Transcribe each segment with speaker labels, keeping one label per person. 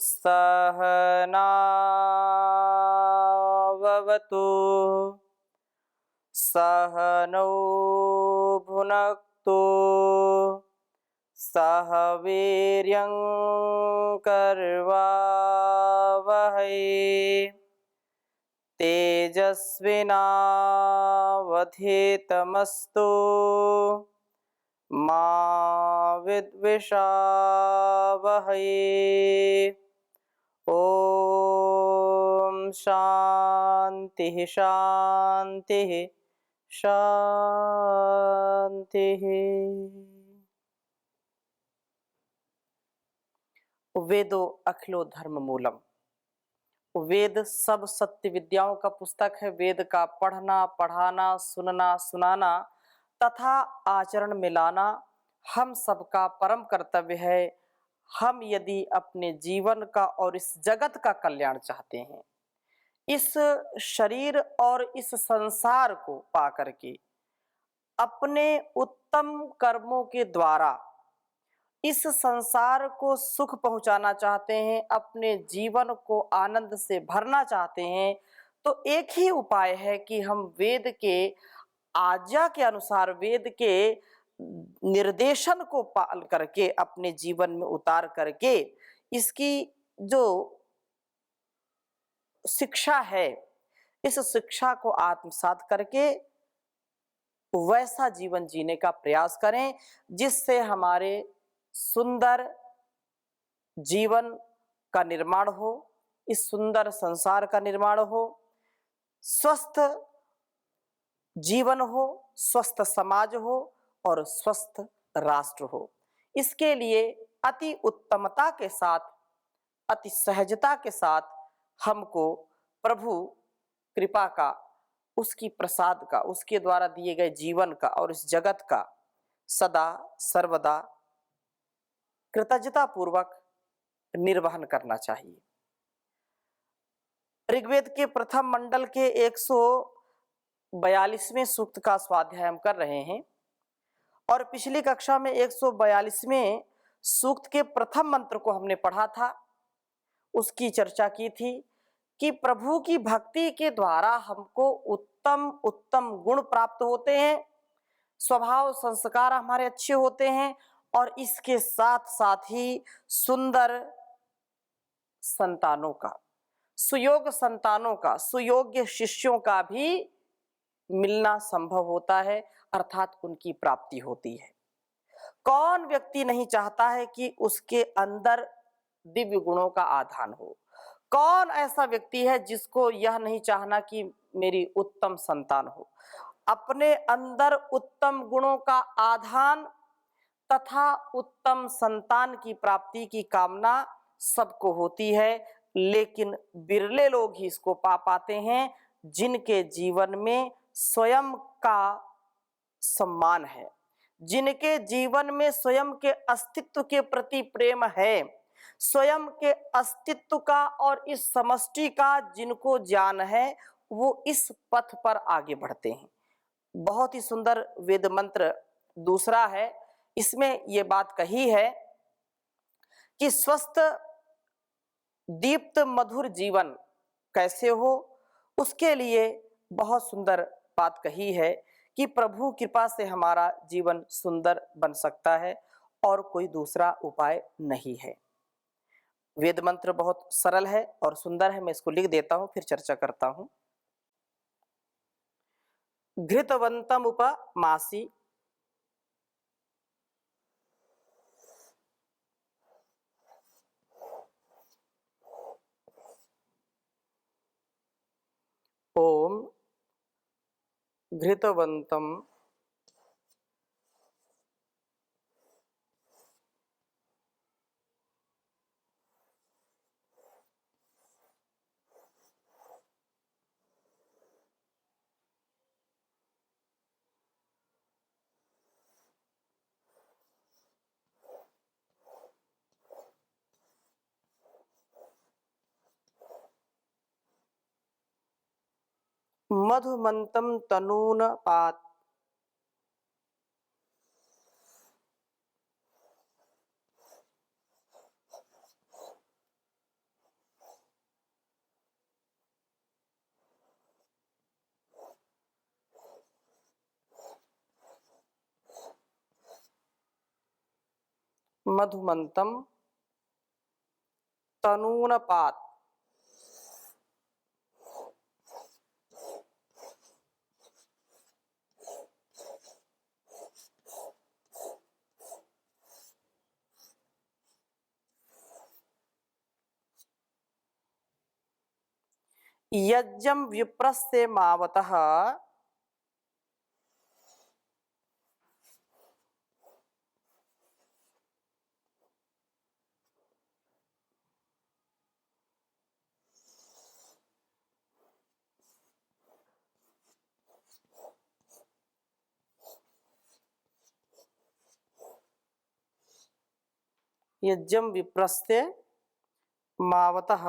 Speaker 1: सहनाववतु सहनौ भुनक्तु सह वीर्यं करवावहै तेजस्विनावधीतमस्तु मा विद्विषावहै। ओम शांति शांति शांति। वेदो अखिलो धर्म मूलम। वेद सब सत्य विद्याओं का पुस्तक है। वेद का पढ़ना, पढ़ाना, सुनना, सुनाना तथा आचरण में लाना हम सबका परम कर्तव्य है। हम यदि अपने जीवन का और इस जगत का कल्याण चाहते हैं, इस शरीर और इस संसार को पा करके अपने उत्तम कर्मों के द्वारा इस संसार को सुख पहुंचाना चाहते हैं, अपने जीवन को आनंद से भरना चाहते हैं, तो एक ही उपाय है कि हम वेद के आज्ञा के अनुसार, वेद के निर्देशन को पाल करके अपने जीवन में उतार करके इसकी जो शिक्षा है, इस शिक्षा को आत्मसात करके वैसा जीवन जीने का प्रयास करें जिससे हमारे सुंदर जीवन का निर्माण हो, इस सुंदर संसार का निर्माण हो, स्वस्थ जीवन हो, स्वस्थ समाज हो और स्वस्थ राष्ट्र हो। इसके लिए अति उत्तमता के साथ, अति सहजता के साथ हमको प्रभु कृपा का, उसकी प्रसाद का, उसके द्वारा दिए गए जीवन का और इस जगत का सदा सर्वदा कृतज्ञता पूर्वक निर्वहन करना चाहिए। ऋग्वेद के प्रथम मंडल के 142वें सूक्त का स्वाध्याय हम कर रहे हैं और पिछली कक्षा में 142वें सूक्त के प्रथम मंत्र को हमने पढ़ा था। उसकी चर्चा की थी कि प्रभु की भक्ति के द्वारा हमको उत्तम उत्तम गुण प्राप्त होते हैं, स्वभाव संस्कार हमारे अच्छे होते हैं और इसके साथ साथ ही सुंदर संतानों का, सुयोग्य संतानों का, सुयोग्य शिष्यों का भी मिलना संभव होता है, अर्थात उनकी प्राप्ति होती है। कौन व्यक्ति नहीं चाहता है कि उसके अंदर दिव्य गुणों का आधान हो? कौन ऐसा व्यक्ति है जिसको यह नहीं चाहना कि मेरी उत्तम संतान हो? अपने अंदर उत्तम गुणों का आधान तथा उत्तम संतान की प्राप्ति की कामना सबको होती है, लेकिन बिरले लोग ही इसको पा पाते हैं जिनके जीवन में स्वयं का सम्मान है, जिनके जीवन में स्वयं के अस्तित्व के प्रति प्रेम है, स्वयं के अस्तित्व का और इस समष्टि का जिनको ज्ञान है, वो इस पथ पर आगे बढ़ते हैं। बहुत ही सुंदर वेद मंत्र दूसरा है, इसमें ये बात कही है कि स्वस्थ दीप्त मधुर जीवन कैसे हो, उसके लिए बहुत सुंदर बात कही है कि प्रभु कृपा से हमारा जीवन सुंदर बन सकता है और कोई दूसरा उपाय नहीं है। वेद मंत्र बहुत सरल है और सुंदर है, मैं इसको लिख देता हूं फिर चर्चा करता हूं। घृतवंतम उपमासी ओम घृतवंतम मधुमंतम तनून पात मधुमंतम तनूनपात। यज्ञं विप्रस्य मावतः यज्ञं विप्रस्य मावतः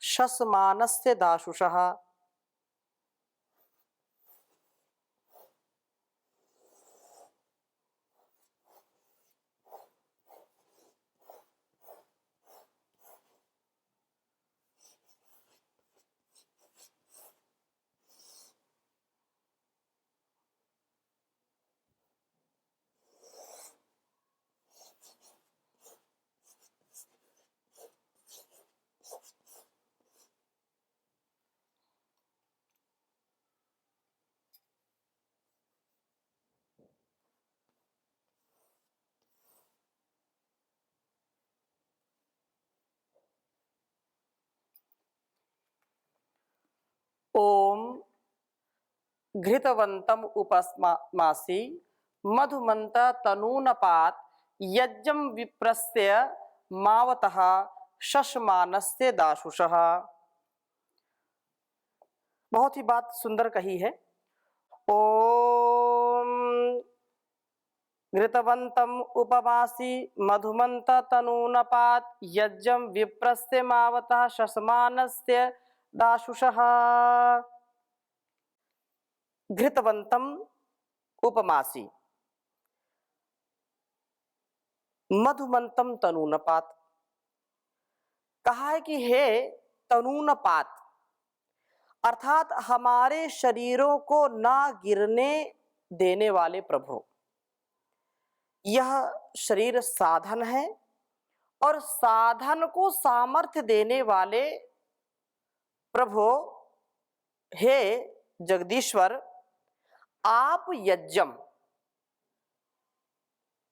Speaker 1: शस्मानस्य दाशुषः। ओम घृतवंतम उपस्मासी मधुमंत तनूनपात यज्ञं विप्रस्य मावतः शशमानस्य दाशुषः। बहुत ही बात सुंदर कही है। ओम घृतवंतम उपमासी मधुमंत तनूनपात यज्ञं विप्रस्य मावतः शशमानस्य दाशुषः। घृतवंतम उपमासी मधुमंतम तनूनपात, कहा है कि हे तनूनपात अर्थात हमारे शरीरों को ना गिरने देने वाले प्रभु। यह शरीर साधन है और साधन को सामर्थ्य देने वाले प्रभु हे जगदीश्वर, आप यज्ञम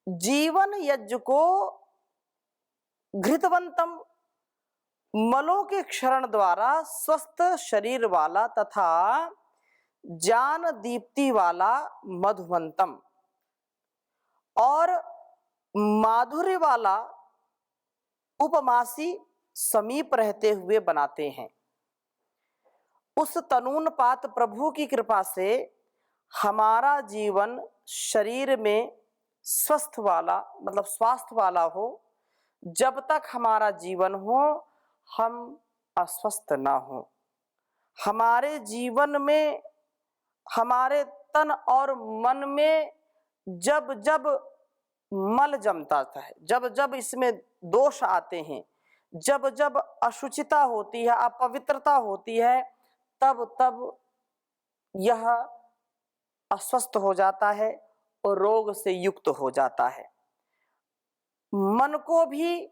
Speaker 1: जीवन यज्ञ को घृतवंतम मलों के क्षरण द्वारा स्वस्थ शरीर वाला तथा ज्ञान दीप्ति वाला मधुमंतम और माधुर्य वाला उपमासी समीप रहते हुए बनाते हैं। उस तनूनपात प्रभु की कृपा से हमारा जीवन शरीर में स्वस्थ वाला मतलब स्वास्थ्य वाला हो। जब तक हमारा जीवन हो हम अस्वस्थ ना हो। हमारे जीवन में हमारे तन और मन में जब जब मल जमता है, जब जब इसमें दोष आते हैं, जब जब अशुचिता होती है, अपवित्रता होती है, तब तब यह अस्वस्थ हो जाता है और रोग से युक्त हो जाता है। मन को भी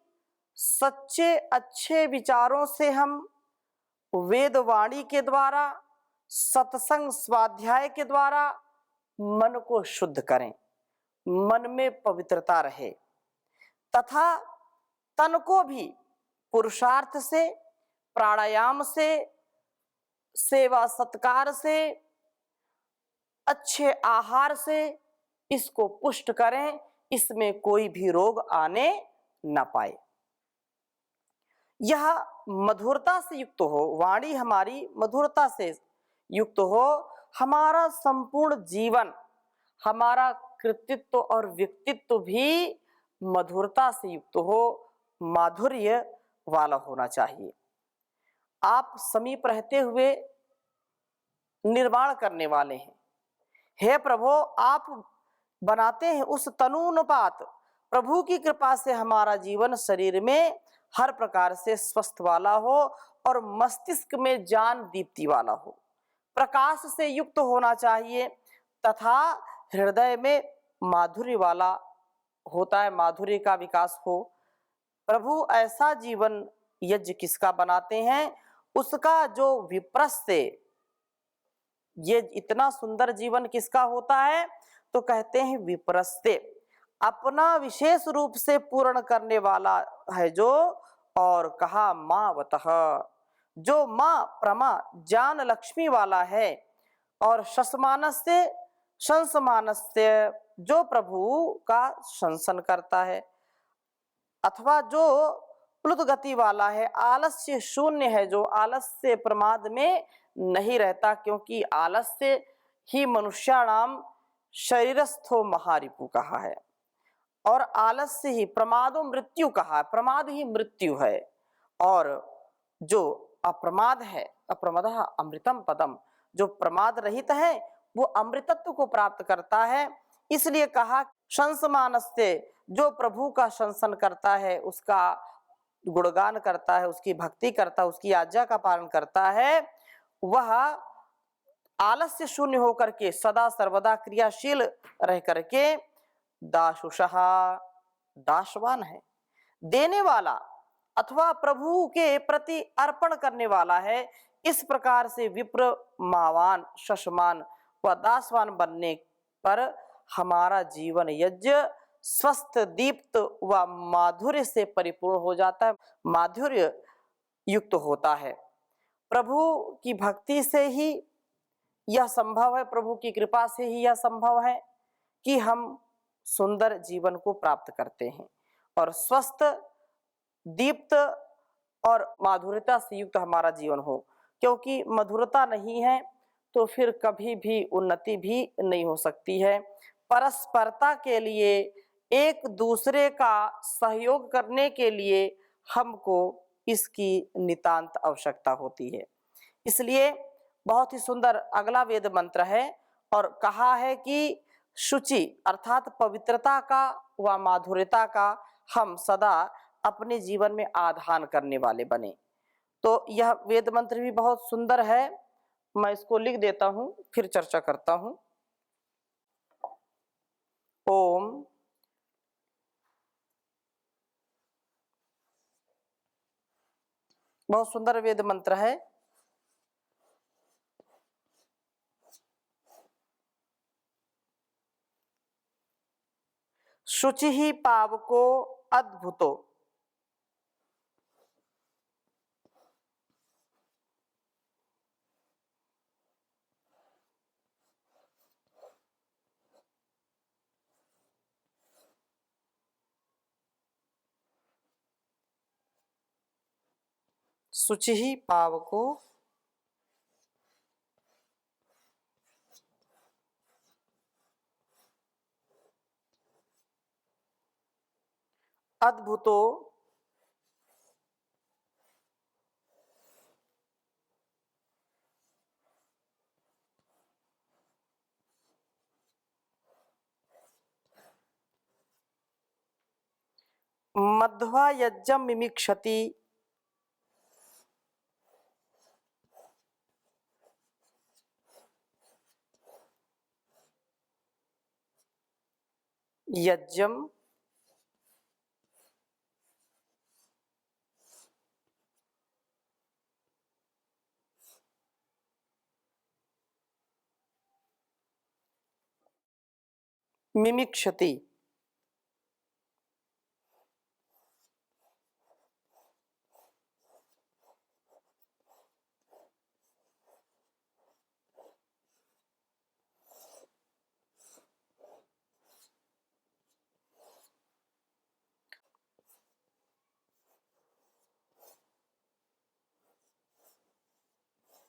Speaker 1: सच्चे अच्छे विचारों से हम वेदवाणी के द्वारा सत्संग स्वाध्याय के द्वारा मन को शुद्ध करें, मन में पवित्रता रहे तथा तन को भी पुरुषार्थ से, प्राणायाम से, सेवा सत्कार से, अच्छे आहार से इसको पुष्ट करें, इसमें कोई भी रोग आने न पाए। यह मधुरता से युक्त हो, वाणी हमारी मधुरता से युक्त हो, हमारा संपूर्ण जीवन, हमारा कृतित्व और व्यक्तित्व भी मधुरता से युक्त हो, माधुर्य वाला होना चाहिए। आप समीप रहते हुए निर्माण करने वाले हैं। हे प्रभु, आप बनाते हैं उस तनूनपात। प्रभु की कृपा से हमारा जीवन शरीर में हर प्रकार से स्वस्थ वाला हो और मस्तिष्क में जान दीप्ति वाला हो, प्रकाश से युक्त होना चाहिए तथा हृदय में माधुर्य वाला होता है, माधुर्य का विकास हो। प्रभु ऐसा जीवन यज्ञ किसका बनाते हैं? उसका जो विप्रस्थ, ये इतना सुंदर जीवन किसका होता है? तो कहते हैं विप्रस्थ, अपना विशेष रूप से पूर्ण करने वाला है जो। और कहा मावतः, जो माँ प्रमा ज्ञान लक्ष्मी वाला है, और शसमानस्य शंसमानस्य, जो प्रभु का शंसन करता है, अथवा जो प्लुत गति वाला है, आलस्य शून्य है, जो आलस्य प्रमाद में नहीं रहता, क्योंकि आलस्य ही मनुष्याणाम शरीरस्थो महारिपु कहा है, और आलस्य ही प्रमादो मृत्यु कहा है, प्रमाद ही मृत्यु है। और जो अप्रमाद है, अप्रमदः अमृतम पदम, जो प्रमाद रहित है वो अमृतत्व को प्राप्त करता है। इसलिए कहा शंसमानस्य, जो प्रभु का शंसन करता है, उसका गुणगान करता है, उसकी भक्ति करता है, उसकी आज्ञा का पालन करता है, वह आलस्य शून्य होकर के सदा सर्वदा क्रियाशील रह करके दासुषः, दासवान है, देने वाला अथवा प्रभु के प्रति अर्पण करने वाला है। इस प्रकार से विप्र मावान शशमान व दासवान बनने पर हमारा जीवन यज्ञ स्वस्थ दीप्त व माधुर्य से परिपूर्ण हो जाता है, माधुर्य युक्त होता है। प्रभु की भक्ति से ही यह संभव है, प्रभु की कृपा से ही यह संभव है कि हम सुंदर जीवन को प्राप्त करते हैं और स्वस्थ दीप्त और माधुर्यता से युक्त हमारा जीवन हो। क्योंकि मधुरता नहीं है तो फिर कभी भी उन्नति भी नहीं हो सकती है। परस्परता के लिए, एक दूसरे का सहयोग करने के लिए हमको इसकी नितांत आवश्यकता होती है। इसलिए बहुत ही सुंदर अगला वेद मंत्र है, और कहा है कि शुचि अर्थात पवित्रता का व माधुर्यता का हम सदा अपने जीवन में आधान करने वाले बने। तो यह वेद मंत्र भी बहुत सुंदर है, मैं इसको लिख देता हूं, फिर चर्चा करता हूं। ओम बहुत सुंदर वेद मंत्र है। शुचि ही पावको अद्भुतो, शुचि ही पावको अद्भुतो मध्वा यज्ञम मिमिक्षति, यज्ञम मिमिक्षति,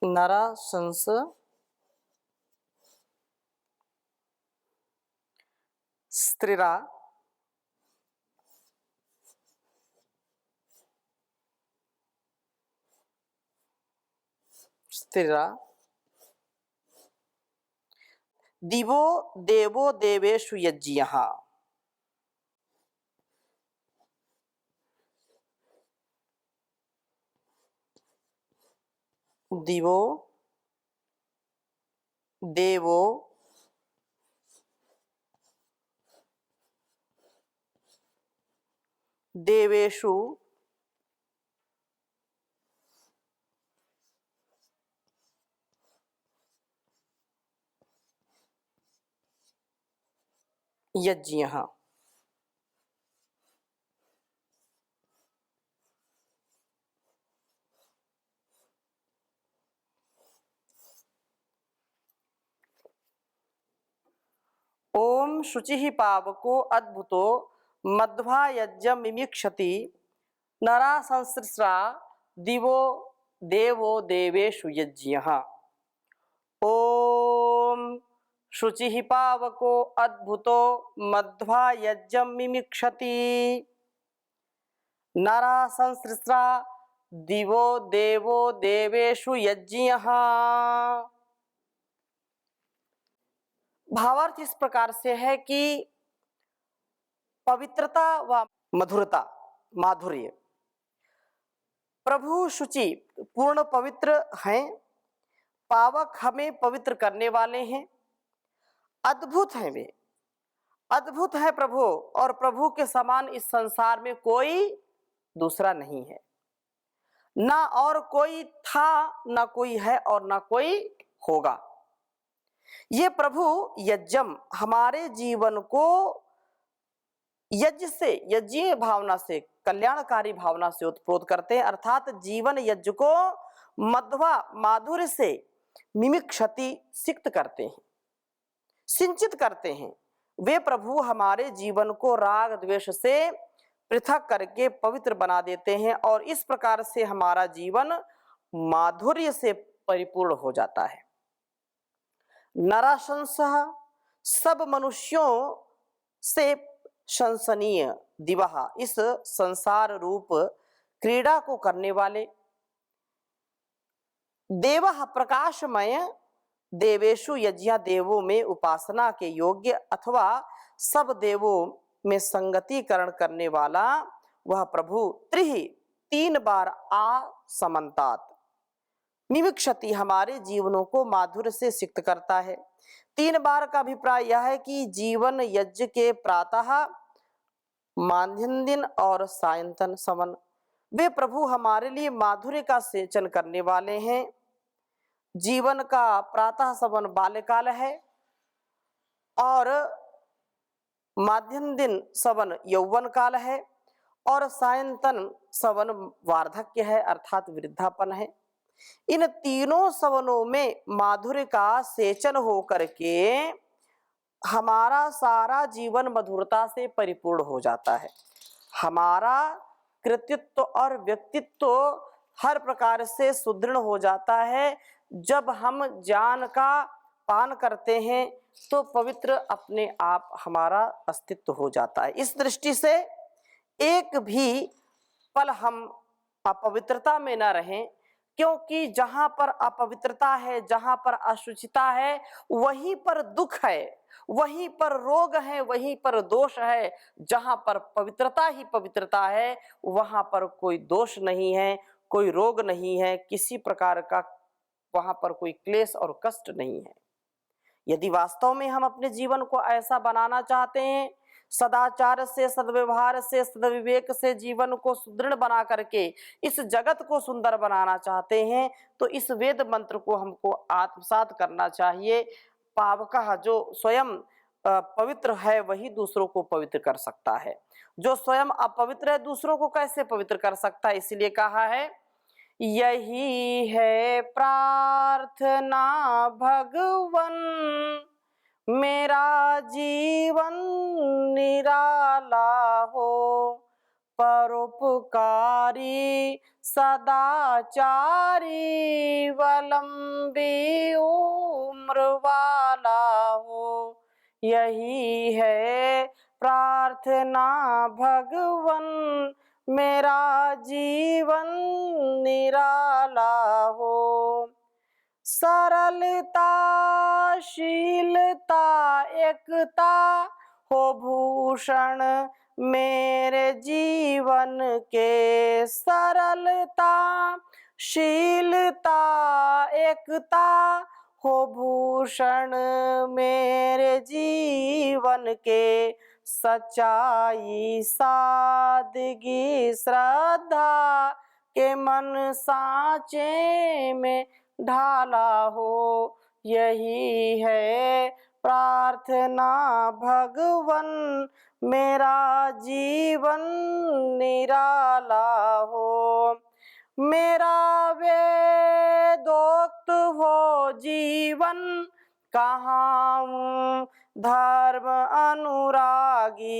Speaker 1: नरा संस स्त्रीरा स्त्रीरा दिवो देवो देवेषु यज्ञः, दिवो देवो देवेषु यज्ञः। ओम शुचिः पावको अद्भुतो मध्वा यज्ञं मिमिक्षति नरा संसृस्रा दिवो देवो देवेषु यज्ञः। ओम शुचिः पावको अद्भुतो मध्वा यज्ञं मिमिक्षति नरा संसृस्रा दिवो देवो देवेषु यज्ञः। भावार्थ इस प्रकार से है कि पवित्रता व मधुरता, माधुर्य, प्रभु शुचि पूर्ण पवित्र हैं, पावक हमें पवित्र करने वाले हैं, अद्भुत हैं वे, अद्भुत है प्रभु, और प्रभु के समान इस संसार में कोई दूसरा नहीं है, ना और कोई था, ना कोई है और ना कोई होगा। ये प्रभु यज्ञम हमारे जीवन को यज्ञ से, यज्ञीय भावना से, कल्याणकारी भावना से उत्प्रोत करते हैं, अर्थात जीवन यज्ञ को मध्वा माधुर्य से मिमिक्षति सिक्त करते हैं, सिंचित करते हैं। वे प्रभु हमारे जीवन को राग द्वेष से पृथक करके पवित्र बना देते हैं और इस प्रकार से हमारा जीवन माधुर्य से परिपूर्ण हो जाता है। नराशंसः सब मनुष्यों से शंसनीय दिवह, इस संसार रूप क्रीड़ा को करने वाले, देवः प्रकाशमय, देवेषु यज्ञ देवों में उपासना के योग्य अथवा सब देवों में संगतिकरण करने वाला वह प्रभु त्रिह, तीन बार आ समन्तात मिमिक्षति हमारे जीवनों को माधुर्य से सिक्त करता है। तीन बार का अभिप्राय यह है कि जीवन यज्ञ के प्रातः, माध्याह्न दिन और सायंतन समन वे प्रभु हमारे लिए माधुर्य का सेचन करने वाले हैं। जीवन का प्रातः सवन बाल्यकाल है और माध्याह्न दिन सवन यौवन काल है और सायंतन सवन वार्धक्य है अर्थात वृद्धापन है। इन तीनों सवनों में माधुर्य का सेचन हो करके हमारा सारा जीवन मधुरता से परिपूर्ण हो जाता है। हमारा कृतित्व और व्यक्तित्व हर प्रकार से सुदृढ़ हो जाता है। जब हम ज्ञान का पान करते हैं तो पवित्र अपने आप हमारा अस्तित्व हो जाता है। इस दृष्टि से एक भी पल हम अपवित्रता में न रहें, क्योंकि जहां पर अपवित्रता है, जहां पर अशुचिता है, वहीं पर दुख है, वहीं पर रोग है, वहीं पर दोष है। जहां पर पवित्रता ही पवित्रता है वहां पर कोई दोष नहीं है, कोई रोग नहीं है, किसी प्रकार का वहां पर कोई क्लेश और कष्ट नहीं है। यदि वास्तव में हम अपने जीवन को ऐसा बनाना चाहते हैं, सदाचार से, सद्व्यवहार से, सद्विवेक से जीवन को सुदृढ़ बना करके इस जगत को सुंदर बनाना चाहते हैं, तो इस वेद मंत्र को हमको आत्मसात करना चाहिए। पावकः जो स्वयं पवित्र है वही दूसरों को पवित्र कर सकता है। जो स्वयं अपवित्र है दूसरों को कैसे पवित्र कर सकता है? इसलिए कहा है यही है प्रार्थना भगवन, मेरा जीवन निराला हो, परोपकारी सदाचारी वलंबी उम्र वाला हो। यही है प्रार्थना भगवन, मेरा जीवन निराला हो। सरलता, शीलता, एकता हो भूषण मेरे जीवन के सरलता, शीलता, एकता हो भूषण मेरे जीवन के। सच्चाई, सादगी, श्रद्धा के मन सांचे में ढाला हो, यही है प्रार्थना भगवन मेरा जीवन निराला हो। मेरा वेदोक्त हो जीवन, कहाँ धर्म अनुरागी।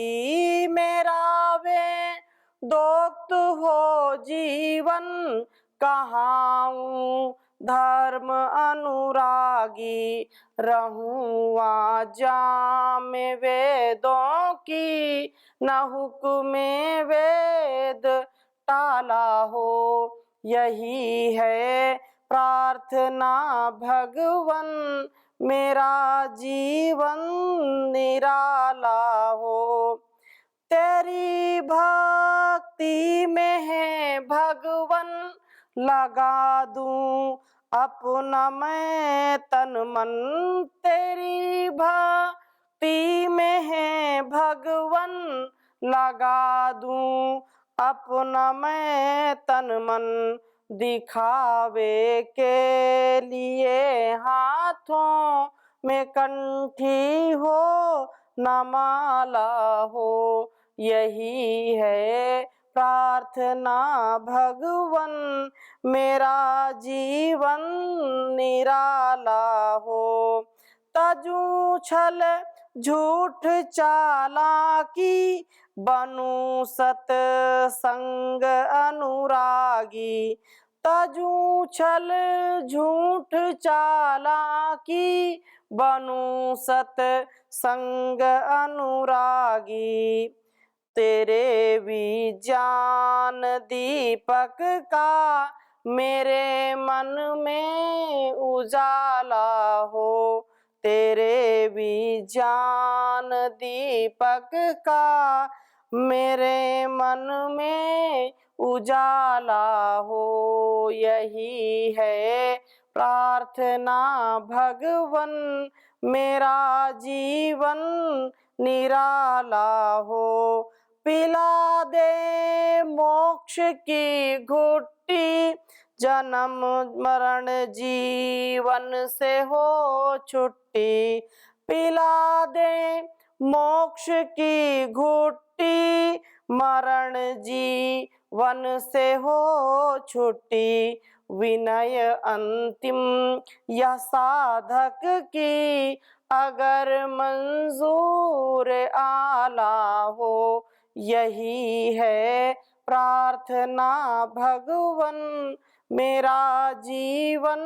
Speaker 1: मेरा वेदोक्त हो जीवन, कहाँ धर्म अनुरागी। रहूं जाम वेदों की, न हुक्म वेद टाला हो, यही है प्रार्थना भगवन मेरा जीवन निराला हो। तेरी भक्ति में है भगवन, लगा दूं अपना मैं तन मन। तेरी भक्ति में है भगवन, लगा दूं अपना मैं तन मन। दिखावे के लिए हाथों में कंठी हो न माला हो, यही है प्रार्थना भगवन मेरा जीवन निराला हो। तजू छल झूठ चालाकी, बनूं सत संग अनुरागी। तजू छल झूठ चालाकी, बनूं सत संग अनुरागी। तेरे विज्ञान दीपक का मेरे मन में उजाला हो, तेरे विज्ञान दीपक का मेरे मन में उजाला हो, यही है प्रार्थना भगवन मेरा जीवन निराला हो। पिला दे मोक्ष की घुट्टी, जन्म मरण जीवन से हो छुट्टी। पिला दे मोक्ष की घुट्टी, मरण जीवन से हो छुट्टी। विनय अंतिम यह साधक की, अगर मंजूर आला हो, यही है प्रार्थना भगवन मेरा जीवन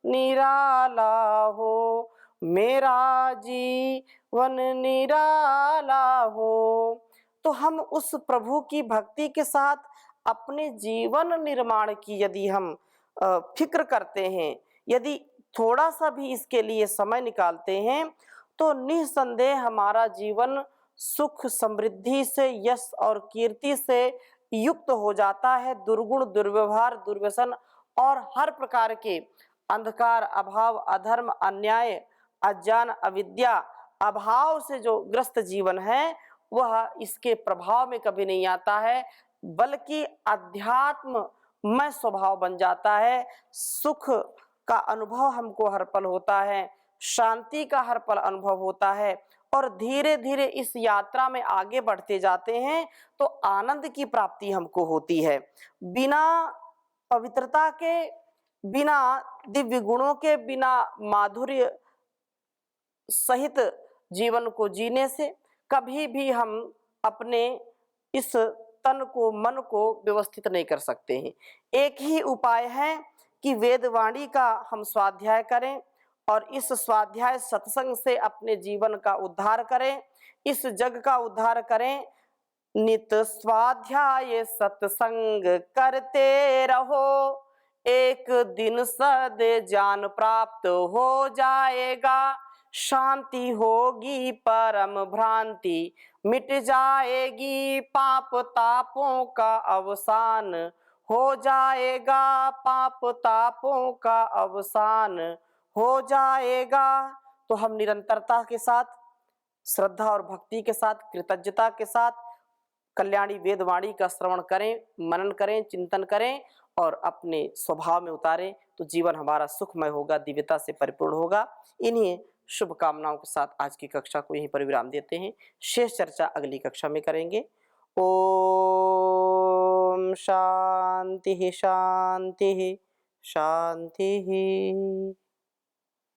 Speaker 1: निराला हो, मेरा जीवन निराला हो। तो हम उस प्रभु की भक्ति के साथ अपने जीवन निर्माण की यदि हम फिक्र करते हैं, यदि थोड़ा सा भी इसके लिए समय निकालते हैं, तो निसंदेह हमारा जीवन सुख समृद्धि से, यश और कीर्ति से युक्त हो जाता है। दुर्गुण, दुर्व्यवहार, दुर्व्यसन और हर प्रकार के अंधकार, अभाव, अधर्म, अन्याय, अज्ञान, अविद्या, अभाव से जो ग्रस्त जीवन है वह इसके प्रभाव में कभी नहीं आता है, बल्कि अध्यात्ममय स्वभाव बन जाता है। सुख का अनुभव हमको हर पल होता है, शांति का हर पल अनुभव होता है, और धीरे धीरे इस यात्रा में आगे बढ़ते जाते हैं तो आनंद की प्राप्ति हमको होती है। बिना पवित्रता के, बिना दिव्य गुणों के, बिना माधुर्य सहित जीवन को जीने से कभी भी हम अपने इस तन को, मन को व्यवस्थित नहीं कर सकते हैं। एक ही उपाय है कि वेदवाणी का हम स्वाध्याय करें और इस स्वाध्याय सत्संग से अपने जीवन का उद्धार करें, इस जग का उद्धार करें। नित स्वाध्याय सत्संग करते रहो, एक दिन सद ज्ञान प्राप्त हो जाएगा। शांति होगी परम भ्रांति मिट जाएगी पाप तापों का अवसान, हो जाएगा पाप तापों का अवसान, हो जाएगा। तो हम निरंतरता के साथ, श्रद्धा और भक्ति के साथ, कृतज्ञता के साथ कल्याणी वेदवाणी का श्रवण करें, मनन करें, चिंतन करें और अपने स्वभाव में उतारें, तो जीवन हमारा सुखमय होगा, दिव्यता से परिपूर्ण होगा। इन्हीं शुभकामनाओं के साथ आज की कक्षा को यहीं पर विराम देते हैं। शेष चर्चा अगली कक्षा में करेंगे। ओम शांति शांति शांति।